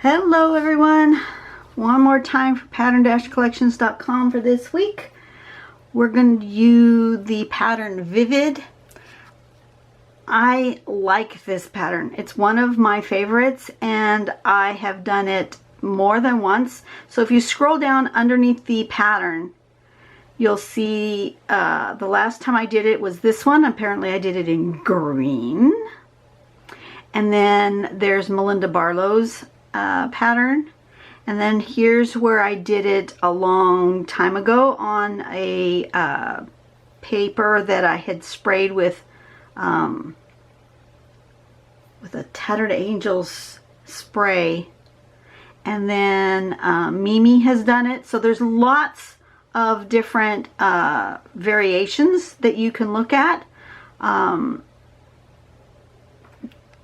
Hello everyone, one more time for pattern-collections.com for this week. We're going to use the pattern Vivid. I like this pattern. It's one of my favorites and I have done it more than once. So if you scroll down underneath the pattern, you'll see the last time I did it was this one. Apparently I did it in green. And then there's Melinda Barlow's pattern, and then here's where I did it a long time ago on a paper that I had sprayed with a Tattered Angels spray, and then Mimi has done it. So there's lots of different variations that you can look at.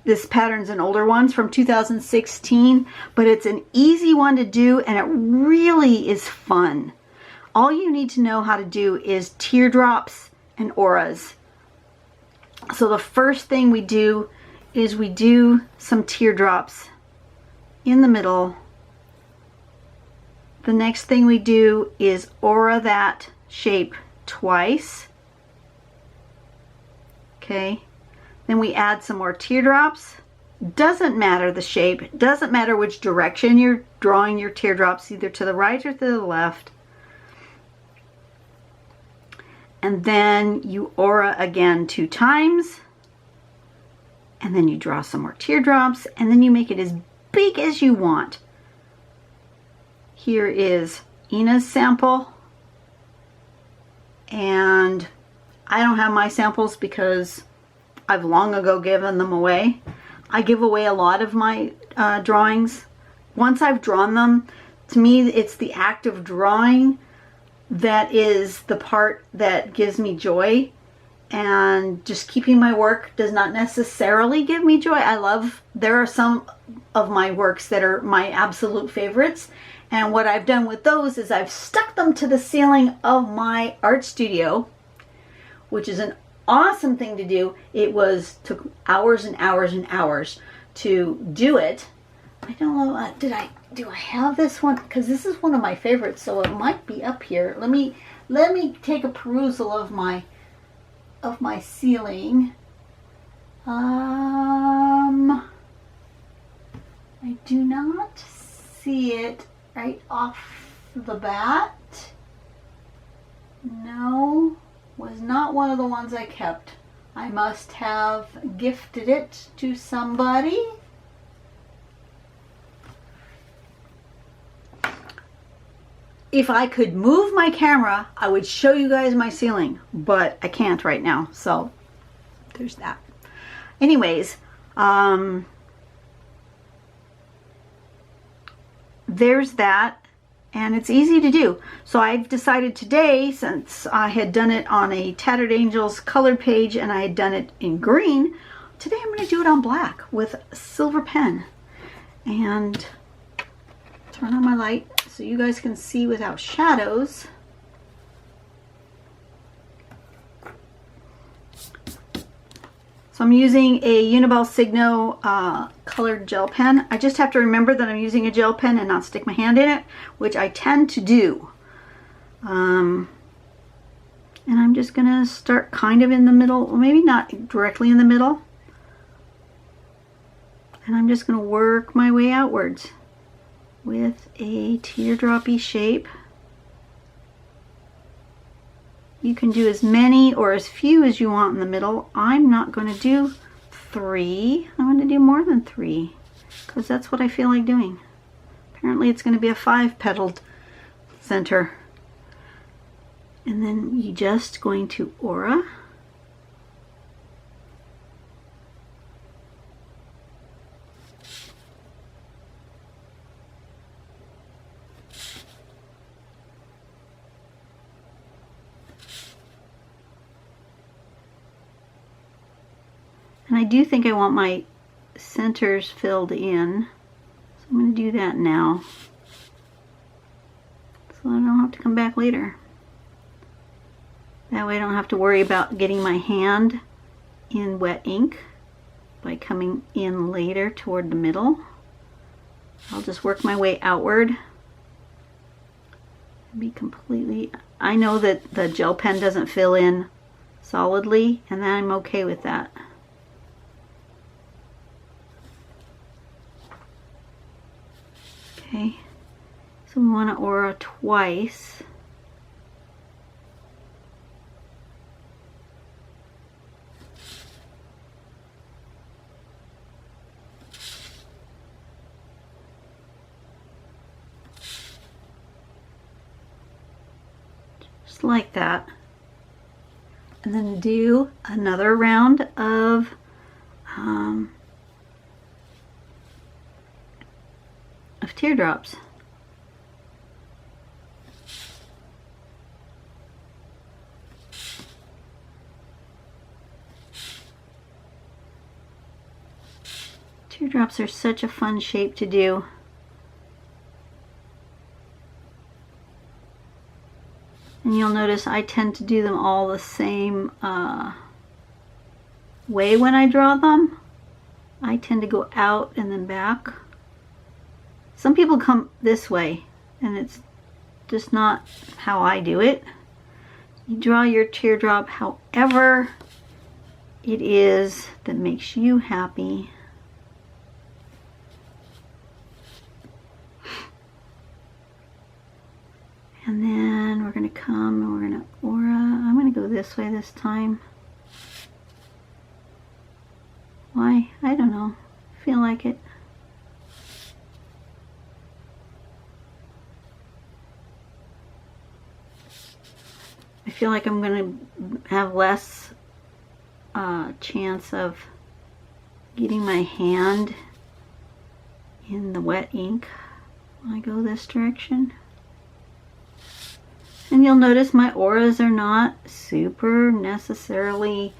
This pattern's an older one from 2016, but it's an easy one to do and it really is fun. All you need to know how to do is teardrops and auras. So the first thing we do is we do some teardrops in the middle. The next thing we do is aura that shape twice. Okay. Then we add some more teardrops. Doesn't matter the shape, doesn't matter which direction you're drawing your teardrops, either to the right or to the left. And then you aura again 2 times. And then you draw some more teardrops, and then you make it as big as you want. Here is Ina's sample. And I don't have my samples because I've long ago given them away. I give away a lot of my drawings. Once I've drawn them, to me it's the act of drawing that is the part that gives me joy. And just keeping my work does not necessarily give me joy. There are some of my works that are my absolute favorites. And what I've done with those is I've stuck them to the ceiling of my art studio, which is an awesome thing to do. It took hours and hours and hours to do it. I don't know, do I have this one? Because this is one of my favorites, so it might be up here. Let me take a perusal of my ceiling. I do not see it right off the bat. No. Was not one of the ones I kept. I must have gifted it to somebody. If I could move my camera, I would show you guys my ceiling, but I can't right now, so there's that. Anyways, there's that. And it's easy to do. So I've decided today, since I had done it on a Tattered Angels colored page and I had done it in green, today I'm going to do it on black with a silver pen. And turn on my light so you guys can see without shadows. So I'm using a Uniball Signo colored gel pen. I just have to remember that I'm using a gel pen and not stick my hand in it, which I tend to do. And I'm just going to start kind of in the middle, or maybe not directly in the middle. And I'm just going to work my way outwards with a teardroppy shape. You can do as many or as few as you want in the middle. I'm not going to do 3. I'm going to do more than 3 because that's what I feel like doing. Apparently it's going to be a 5-petaled center. And then you're just going to aura. And I do think I want my centers filled in. So I'm going to do that now. So I don't have to come back later. That way I don't have to worry about getting my hand in wet ink by coming in later toward the middle. I'll just work my way outward. Be completely, I know that the gel pen doesn't fill in solidly, and I'm okay with that. Okay, so we want to aura twice. Just like that. And then do another round of teardrops. Teardrops are such a fun shape to do. And you'll notice I tend to do them all the same way when I draw them. I tend to go out and then back. Some people come this way, and it's just not how I do it. You draw your teardrop however it is that makes you happy. And then we're going to come and we're going to aura. I'm going to go this way this time. Why? I don't know. I feel like it. I feel like I'm going to have less chance of getting my hand in the wet ink when I go this direction. And you'll notice my auras are not super necessarily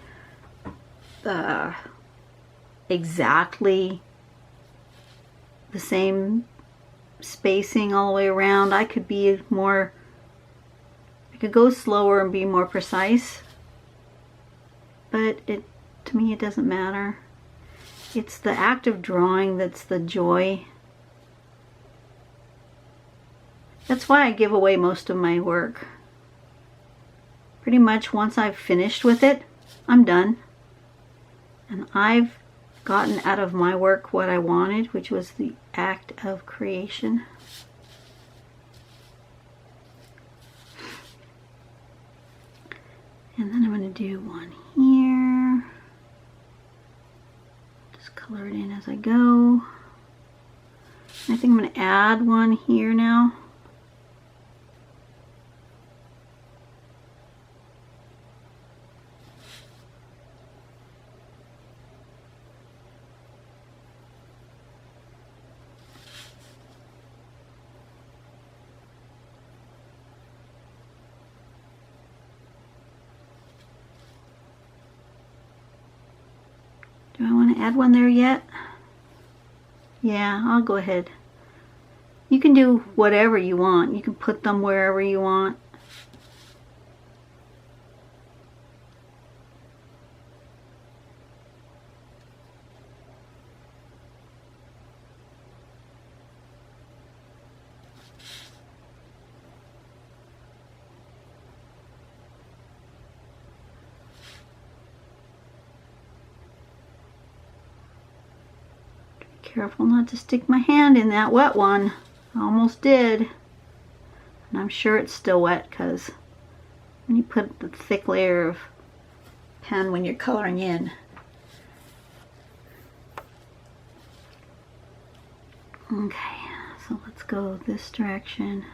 exactly the same spacing all the way around. I could be more, I could go slower and be more precise, but to me it doesn't matter. It's the act of drawing that's the joy. That's why I give away most of my work. Pretty much once I've finished with it, I'm done. And I've gotten out of my work what I wanted, which was the act of creation. And then I'm going to do one here. Just color it in as I go. I think I'm going to add one here now. Do I want to add one there yet? Yeah, I'll go ahead. You can do whatever you want. You can put them wherever you want. Careful not to stick my hand in that wet one. I almost did. And I'm sure it's still wet because when you put the thick layer of pen when you're coloring in. Okay, so let's go this direction.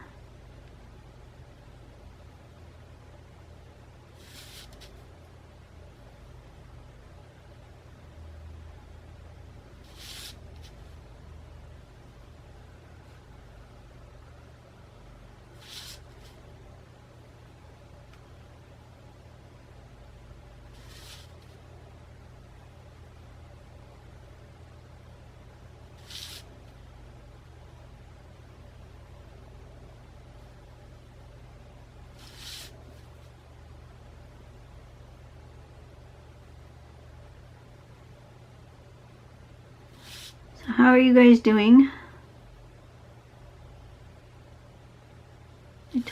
How are you guys doing?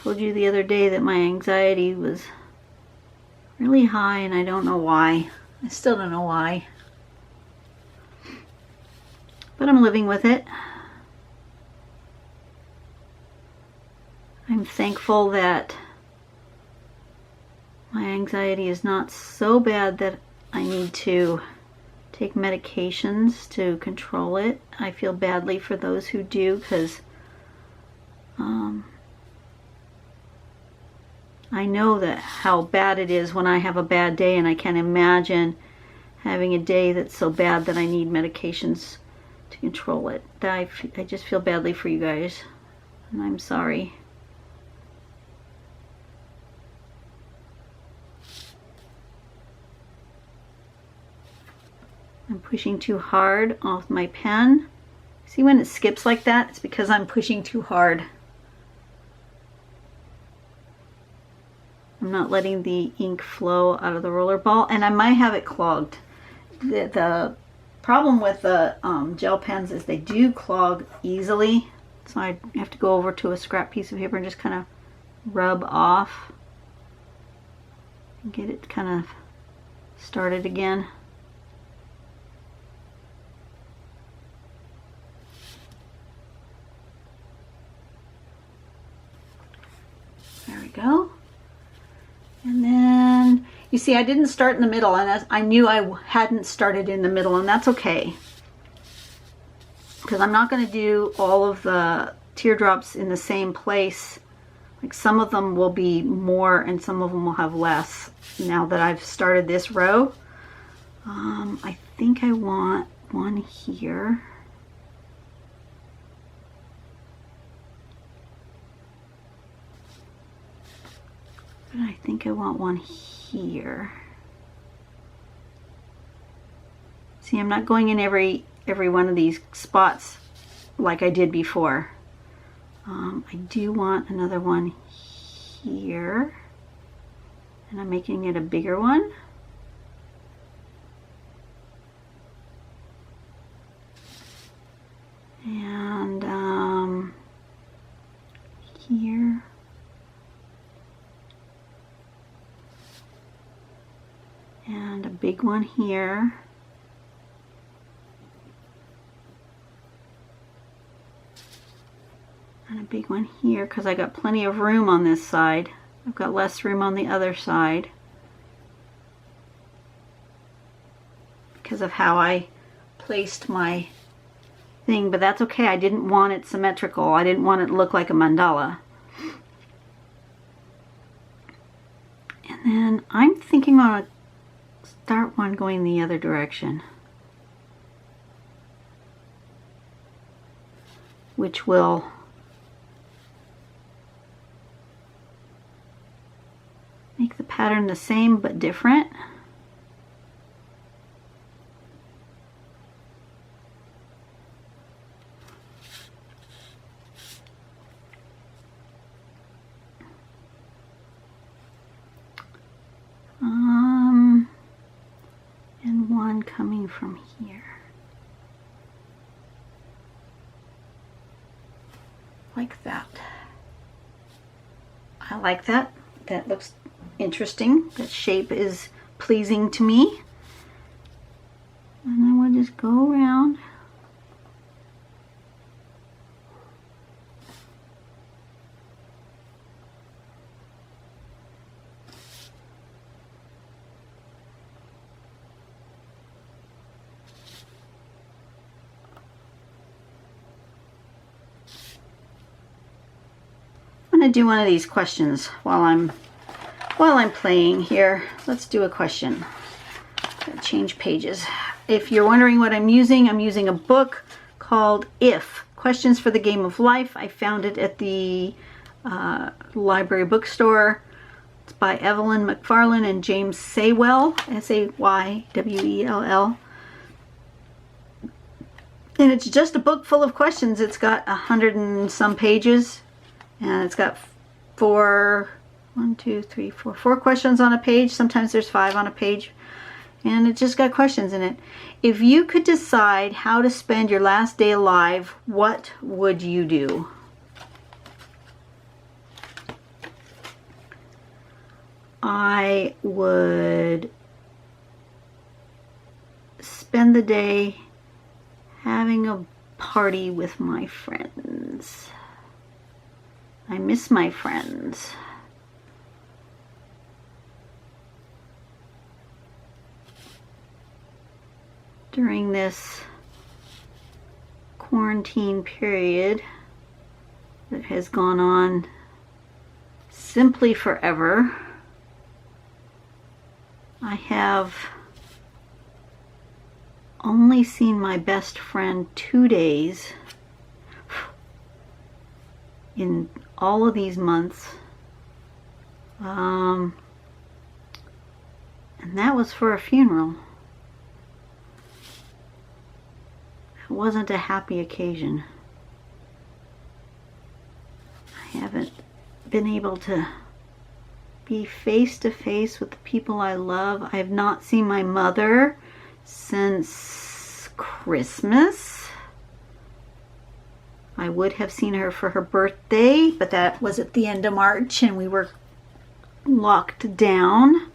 told you the other day that my anxiety was really high, and I don't know why. I still don't know why. But I'm living with it. I'm thankful that my anxiety is not so bad that I need to take medications to control it. I feel badly for those who do, because I know that how bad it is when I have a bad day, and I can't imagine having a day that's so bad that I need medications to control it. I just feel badly for you guys, and I'm sorry. I'm pushing too hard off my pen. See when it skips like that? It's because I'm pushing too hard. I'm not letting the ink flow out of the roller ball, and I might have it clogged. The problem with the gel pens is they do clog easily, so I have to go over to a scrap piece of paper and just kind of rub off and get it kind of started again. There we go. And then you see I didn't start in the middle, and I knew I hadn't started in the middle, and that's okay, because I'm not going to do all of the teardrops in the same place. Like some of them will be more and some of them will have less now that I've started this row. I think I want one here. But I think I want one here. See, I'm not going in every one of these spots like I did before. I do want another one here, and I'm making it a bigger one. And here. And a big one here. And a big one here, because I got plenty of room on this side. I've got less room on the other side because of how I placed my thing, but that's okay. I didn't want it symmetrical. I didn't want it to look like a mandala. And then I'm thinking on a start one going the other direction, which will make the pattern the same but different. And one coming from here. Like that. I like that. That looks interesting. That shape is pleasing to me. And then we'll just go around. I'm going to do one of these questions while I'm playing here. Let's do a question. Change pages. If you're wondering what I'm using a book called If, Questions for the Game of Life. I found it at the library bookstore. It's by Evelyn McFarlane and James Saywell, S-A-Y-W-E-L-L. And it's just a book full of questions. It's got 100 and some pages, and it's got four questions on a page. Sometimes there's 5 on a page, and it just got questions in it. If you could decide how to spend your last day alive, what would you do? I would spend the day having a party with my friends. I miss my friends. During this quarantine period that has gone on simply forever, I have only seen my best friend 2 days in all of these months. And that was for a funeral. It wasn't a happy occasion. I haven't been able to be face to face with the people I love. I have not seen my mother since Christmas. I would have seen her for her birthday, but that was at the end of March and we were locked down.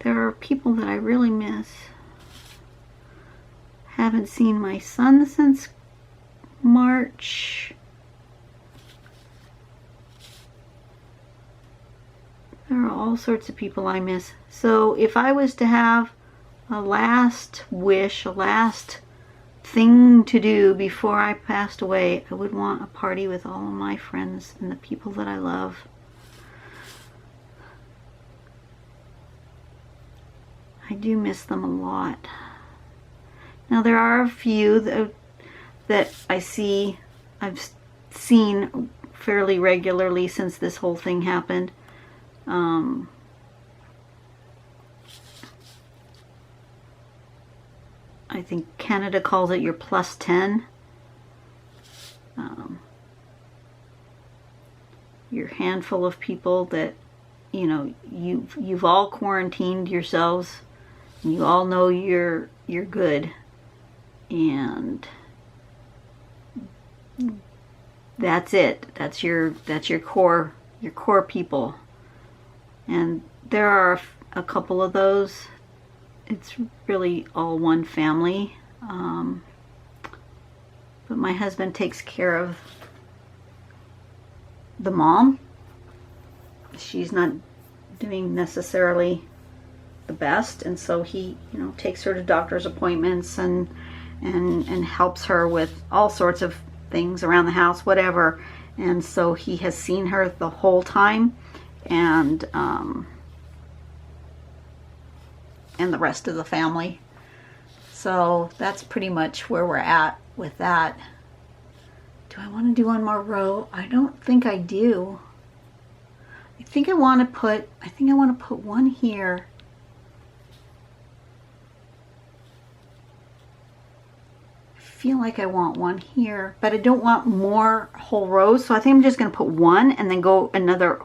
There are people that I really miss. Haven't seen my son since March. There are all sorts of people I miss. So if I was to have a last wish, a last thing to do before I passed away, I would want a party with all of my friends and the people that I love. I do miss them a lot. Now there are a few that I've seen fairly regularly since this whole thing happened. I think Canada calls it your plus 10. Your handful of people that, you know, you've all quarantined yourselves. You all know you're good, and that's it. That's your core people. And there are a couple of those. It's really all one family. But my husband takes care of the mom. She's not doing necessarily the best, and so he, takes her to doctor's appointments and helps her with all sorts of things around the house, whatever. And so he has seen her the whole time, and the rest of the family. So that's pretty much where we're at with that. Do I want to do one more row? I don't think I do. I think I want to put one here. I feel like I want one here, but I don't want more whole rows, so I think I'm just going to put one and then go another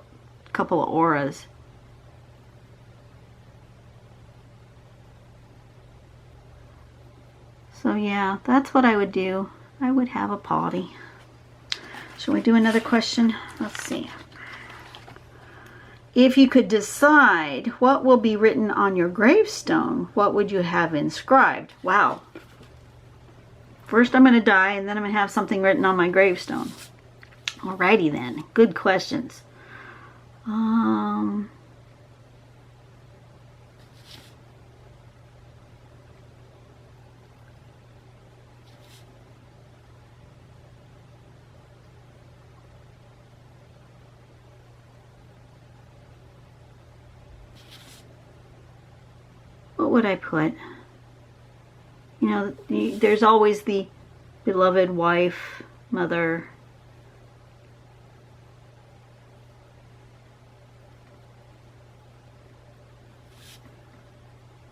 couple of auras. So yeah, that's what I would do. I would have a party. Shall we do another question? Let's see. If you could decide what will be written on your gravestone, what would you have inscribed? Wow. First I'm going to die, and then I'm going to have something written on my gravestone. Alrighty then. Good questions. What would I put? There's always the beloved wife, mother.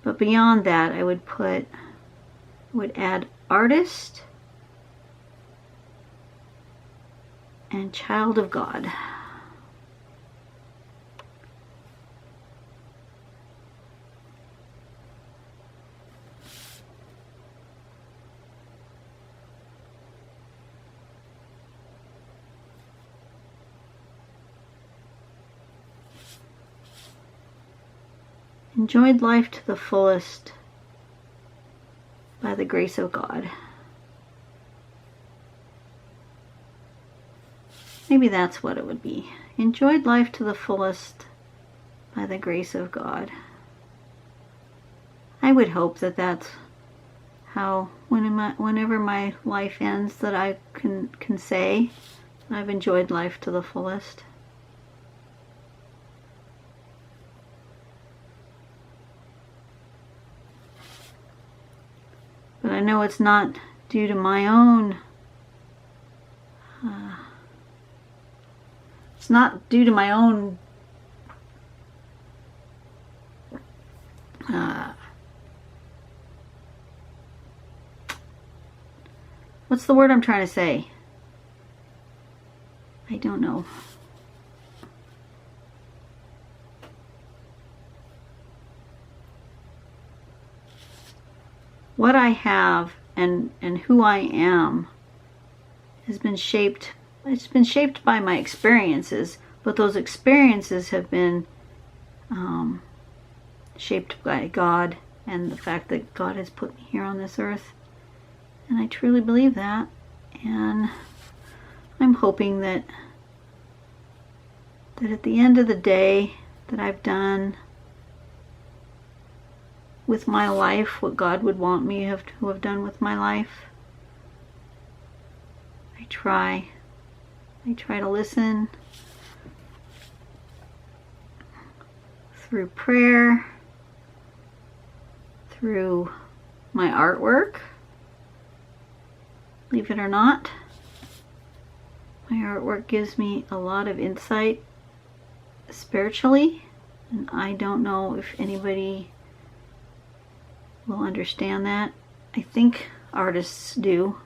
But beyond that, I would add artist and child of God. enjoyed life to the fullest by the grace of God. Maybe that's what it would be. Enjoyed life to the fullest by the grace of God. I would hope that that's how, whenever my life ends, that I can say I've enjoyed life to the fullest. But I know it's not due to my own it's not due to my own what's the word I'm trying to say? I don't know. What I have and who I am has been shaped. It's been shaped by my experiences, but those experiences have been shaped by God and the fact that God has put me here on this earth. And I truly believe that. And I'm hoping that at the end of the day, that I've done with my life what God would want me to have done with my life. I try to listen through prayer, through my artwork. Believe it or not, my artwork gives me a lot of insight spiritually, and I don't know if anybody will understand that. I think artists do.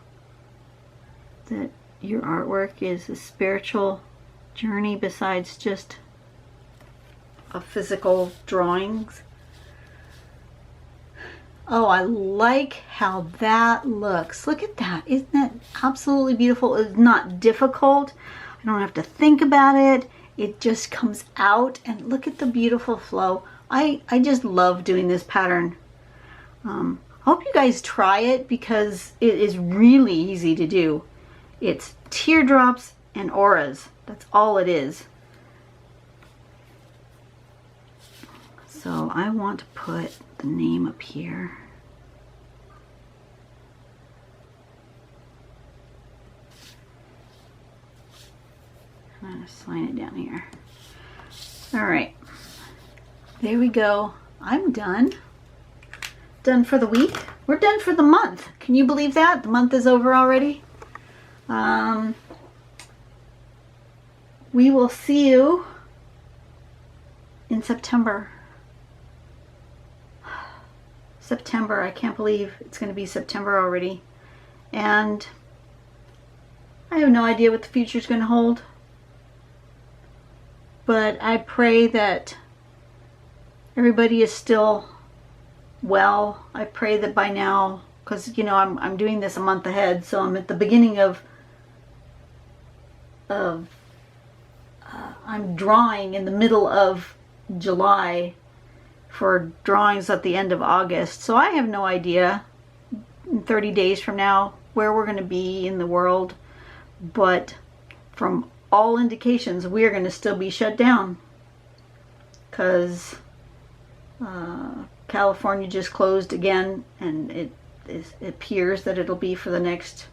That your artwork is a spiritual journey besides just a physical drawings. Oh, I like how that looks. Look at that. Isn't that absolutely beautiful? It's not difficult. I don't have to think about it. It just comes out, and look at the beautiful flow. I just love doing this pattern. I hope you guys try it because it is really easy to do. It's teardrops and auras. That's all it is. So I want to put the name up here. I'm going to sign it down here. All right. There we go. I'm done. Done for the week. We're done for the month. Can you believe that? The month is over already. We will see you in September. September. I can't believe it's going to be September already. And I have no idea what the future is going to hold. But I pray that everybody is still well. I pray that by now, because you know I'm doing this a month ahead, so I'm at the beginning of I'm drawing in the middle of July for drawings at the end of August. So I have no idea in 30 days from now where we're going to be in the world, but from all indications we are going to still be shut down because California just closed again, and it appears that it'll be for the next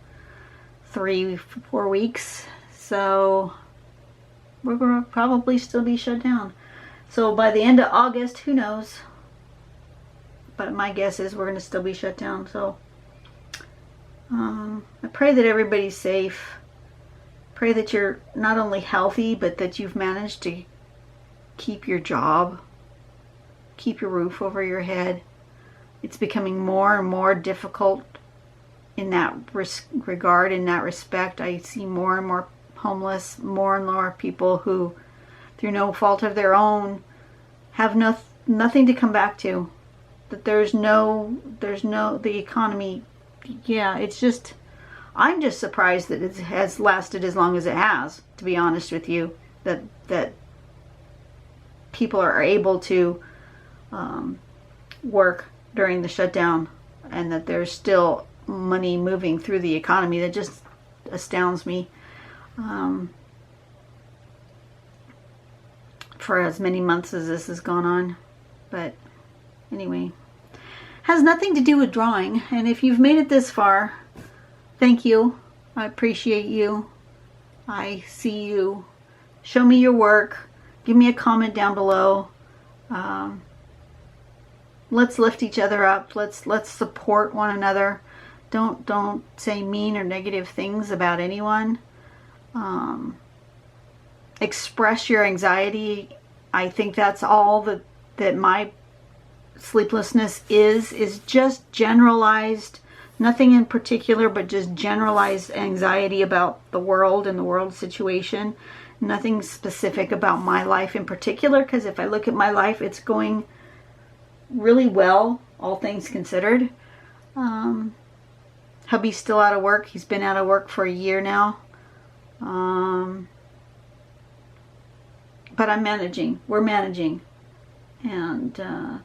3-4 weeks. So we're going to probably still be shut down. So by the end of August, who knows? But my guess is we're going to still be shut down. So I pray that everybody's safe. Pray that you're not only healthy, but that you've managed to keep your job, keep your roof over your head. It's becoming more and more difficult in that regard, in that respect. I see more and more homeless, more and more people who, through no fault of their own, have nothing to come back to. That there's no, the economy, yeah, it's just, I'm just surprised that it has lasted as long as it has, to be honest with you, that people are able to work during the shutdown, and that there's still money moving through the economy. That just astounds me. For as many months as this has gone on. But anyway, has nothing to do with drawing. And if you've made it this far, thank you. I appreciate you. I see you. Show me your work. Give me a comment down below. Let's lift each other up. Let's support one another. Don't say mean or negative things about anyone. Express your anxiety. I think that's all that my sleeplessness is just generalized, nothing in particular, but just generalized anxiety about the world and the world situation. Nothing specific about my life in particular, because if I look at my life, it's going really well, all things considered. Hubby's still out of work. He's been out of work for a year now. But I'm managing. We're managing. And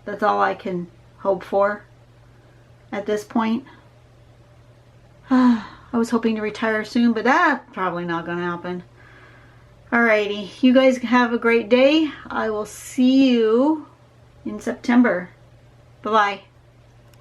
that's all I can hope for at this point. I was hoping to retire soon, but that's probably not going to happen. Alrighty. You guys have a great day. I will see you in September. Bye-bye.